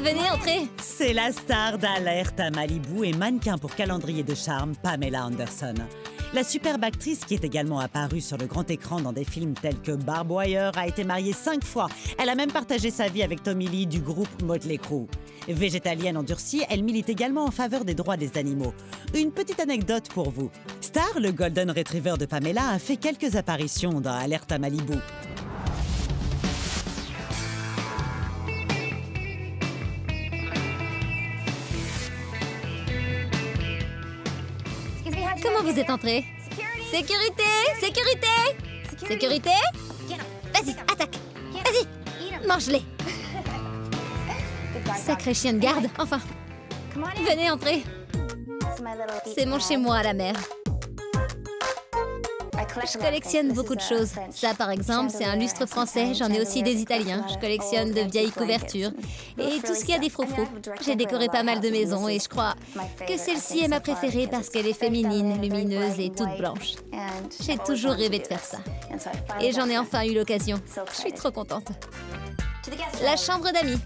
Venez, entrez. C'est la star d'Alerte à Malibu et mannequin pour calendrier de charme, Pamela Anderson. La superbe actrice, qui est également apparue sur le grand écran dans des films tels que Barb Wire, a été mariée 5 fois. Elle a même partagé sa vie avec Tommy Lee du groupe Motley Crue. Végétalienne endurcie, elle milite également en faveur des droits des animaux. Une petite anecdote pour vous. Star, le Golden Retriever de Pamela, a fait quelques apparitions dans Alerte à Malibu. Comment vous êtes entré? Sécurité! Sécurité! Sécurité! Vas-y, attaque! Vas-y! Mange-les! Sacré chien de garde, enfin! Venez, entrez! C'est mon chez-moi à la mer. Je collectionne beaucoup de choses. Ça, par exemple, c'est un lustre français. J'en ai aussi des italiens. Je collectionne de vieilles couvertures. Et tout ce qui a des froufrous. J'ai décoré pas mal de maisons et je crois que celle-ci est ma préférée parce qu'elle est féminine, lumineuse et toute blanche. J'ai toujours rêvé de faire ça. Et j'en ai enfin eu l'occasion. Je suis trop contente. La chambre d'amis.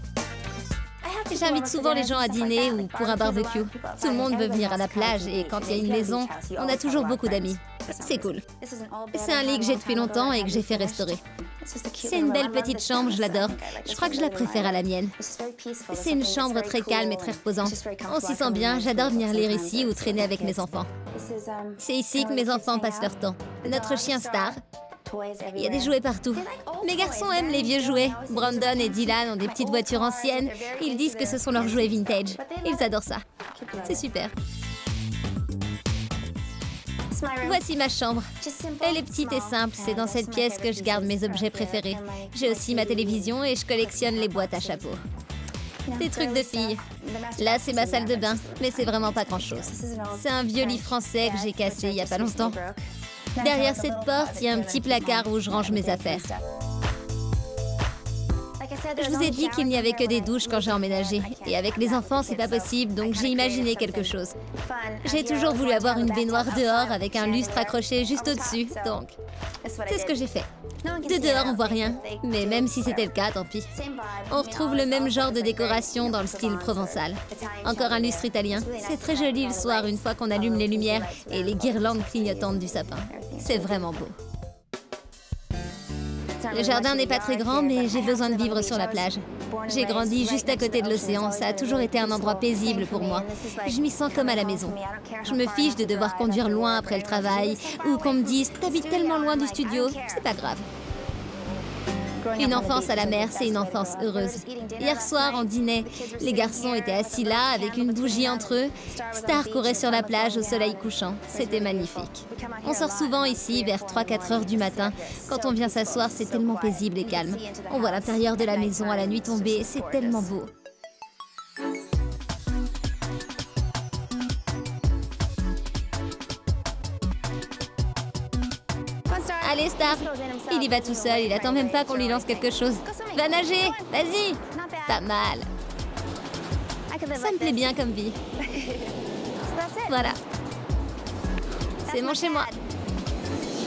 J'invite souvent les gens à dîner ou pour un barbecue. Tout le monde veut venir à la plage et quand il y a une maison, on a toujours beaucoup d'amis. C'est cool. C'est un lit que j'ai depuis longtemps et que j'ai fait restaurer. C'est une belle petite chambre, je l'adore. Je crois que je la préfère à la mienne. C'est une chambre très calme et très reposante. On s'y sent bien, j'adore venir lire ici ou traîner avec mes enfants. C'est ici que mes enfants passent leur temps. Notre chien Star. Il y a des jouets partout. Mes garçons aiment les vieux jouets. Brandon et Dylan ont des petites voitures anciennes. Ils disent que ce sont leurs jouets vintage. Ils adorent ça. C'est super. Voici ma chambre. Elle est petite et simple. C'est dans cette pièce que je garde mes objets préférés. J'ai aussi ma télévision et je collectionne les boîtes à chapeaux. Des trucs de filles. Là, c'est ma salle de bain, mais c'est vraiment pas grand-chose. C'est un vieux lit français que j'ai cassé il y a pas longtemps. Derrière cette porte, il y a un petit placard où je range mes affaires. Je vous ai dit qu'il n'y avait que des douches quand j'ai emménagé. Et avec les enfants, c'est pas possible, donc j'ai imaginé quelque chose. J'ai toujours voulu avoir une baignoire dehors avec un lustre accroché juste au-dessus, donc c'est ce que j'ai fait. De dehors, on voit rien, mais même si c'était le cas, tant pis. On retrouve le même genre de décoration dans le style provençal. Encore un lustre italien. C'est très joli le soir une fois qu'on allume les lumières et les guirlandes clignotantes du sapin. C'est vraiment beau. Le jardin n'est pas très grand, mais j'ai besoin de vivre sur la plage. J'ai grandi juste à côté de l'océan. Ça a toujours été un endroit paisible pour moi. Je m'y sens comme à la maison. Je me fiche de devoir conduire loin après le travail ou qu'on me dise « T'habites tellement loin du studio ». C'est pas grave. Une enfance à la mer, c'est une enfance heureuse. Hier soir, on dînait. Les garçons étaient assis là, avec une bougie entre eux. Star courait sur la plage au soleil couchant. C'était magnifique. On sort souvent ici, vers 3-4 heures du matin. Quand on vient s'asseoir, c'est tellement paisible et calme. On voit l'intérieur de la maison à la nuit tombée. C'est tellement beau. Allez, Star. Il y va tout seul, il attend même pas qu'on lui lance quelque chose. Va nager, vas-y. Pas mal. Ça me plaît bien comme vie. Voilà. C'est mon chez-moi.